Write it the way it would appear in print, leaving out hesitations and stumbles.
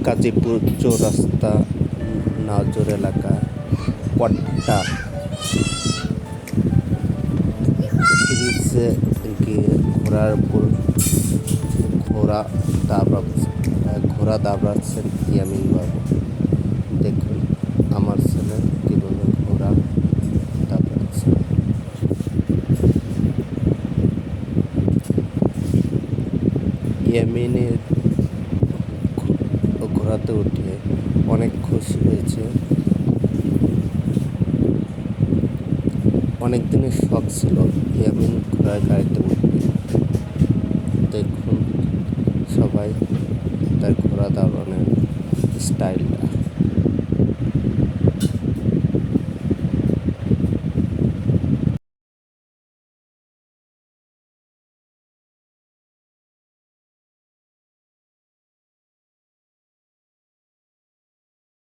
গাজীপুর চৌরাস্তা নাজর এলাকা কট্টা ব্রিজে গিয়ে ঘোড়ার উপর ঘোড়া দাবড়াচ্ছেন ইয়ামিন বাবু। দেখুন আমার ছেলে কীভাবে ঘোড়া দাবড়াচ্ছে। ইয়ামিনের ঘোড়াতে উঠে অনেক খুশি হয়েছে। অনেক দিনের শখ ছিল ইয়ামিন ঘোড়ার গাড়িতে উঠবে। দেখুন সবাই তার ঘোড়া দাঁড়ানোর স্টাইলটা।